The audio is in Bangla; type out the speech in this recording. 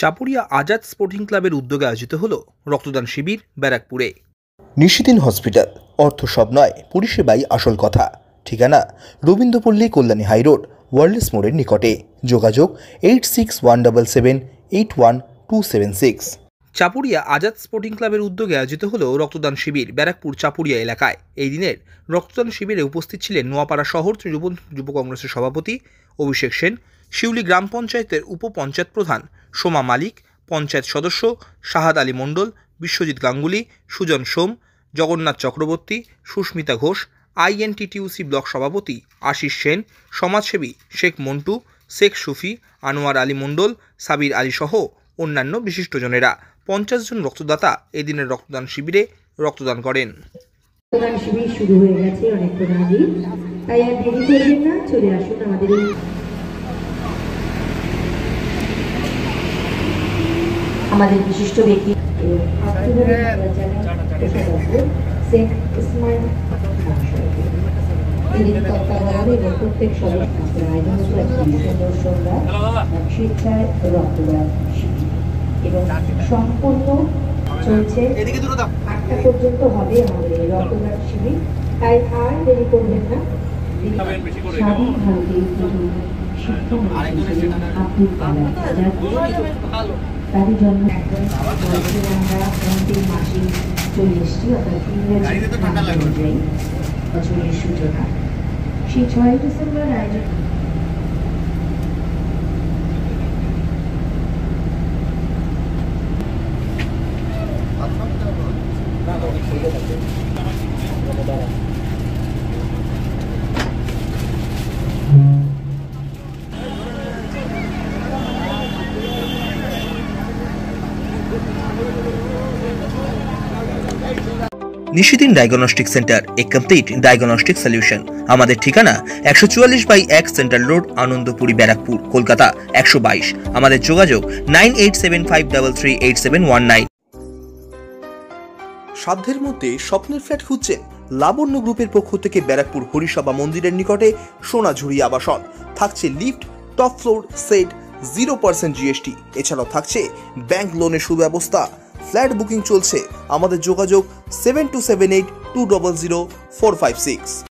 চাপুরিয়া আজাদ স্পোর্টিং ক্লাবের উদ্যোগে আয়োজিত হলো রক্তদান শিবির ব্যারাকপুরে। নিশিদিন হসপিটাল, অর্থ সব নয়, পরিষেবাই আসল কথা। ঠিকানা রবীন্দ্রপল্লী, কল্যাণী হাইরোড, ওয়ার্ল্ডস মোড়ের নিকটে। যোগাযোগ 8617781276। চাপুরিয়া আজাদ স্পোর্টিং ক্লাবের উদ্যোগে আয়োজিত হলো রক্তদান শিবির ব্যারাকপুর চাপুরিয়া এলাকায়। এই দিনের রক্তদান শিবিরে উপস্থিত ছিলেন নোয়াপাড়া শহর তৃণমূল যুব কংগ্রেসের সভাপতি অভিষেক সেন, শিউলি গ্রাম পঞ্চায়েতের উপপঞ্চায়েত প্রধান সোমা মালিক, পঞ্চায়েত সদস্য শাহাদ আলী মণ্ডল, বিশ্বজিৎ গাঙ্গুলি, সুজন সোম, জগন্নাথ চক্রবর্তী, সুস্মিতা ঘোষ, INTTUC ব্লক সভাপতি আশিস সেন, সমাজসেবী শেখ মন্টু, শেখ সুফি, আনোয়ার আলী মণ্ডল, সাবির আলী সহ অন্যান্য বিশিষ্টজনেরা 50 জন রক্তদাতা এদিনের রক্তদান শিবিরে রক্তদান করেন। রক্তদান শিবির শুরু হয়ে গেছে অনেকক্ষণ আগেই, তাই আর দেরি করবেন না, চলে আসুন আমাদের বিশিষ্ট ব্যক্তি শেখ ইসমাইল তত্ত্বাবধানে এবং প্রত্যেক সদস্যের আয়োজন স্বেচ্ছায় রক্তদান শিবির এবং সম্পূর্ণ চলছে 8টা পর্যন্ত হবে আমাদের এই রক্তদান শিবির। তাই আর দেরি করবেন না। স্বাধীন ভারতের শিক্ষামন্ত্রী আব্দুল কালাম তাদের জন্য একজন আমরা অন্তিম মাসে চলে এসেছি, অর্থাৎ ইংরেজি অনুযায়ী বছরের সূচনা। সেই 6 ডিসেম্বর আয়োজন নিশিদিন ডায়াগনস্টিক সেন্টার, এ কমপ্লিট ডায়াগনস্টিক সলিউশন। আমাদের ঠিকানা 144/1 সেন্ট্রাল রোড, আনন্দপুরি, ব্যারাকপুর, কলকাতা 122। আমাদের যোগাযোগ 9875338719। সাধ্যের মধ্যে স্বপ্নের ফ্ল্যাট খুঁজছেন? লাবণ্য গ্রুপের পক্ষ থেকে ব্যারাকপুর হরিসভা মন্দিরের নিকটে সোনাঝুরি আবাসন। থাকছে lift, top floor, set, 0% GST। এছাড়াও থাকছে ব্যাংক লোনের সুব্যবস্থা। ফ্ল্যাট বুকিং চলছে। আমাদের যোগাযোগ 7278200456।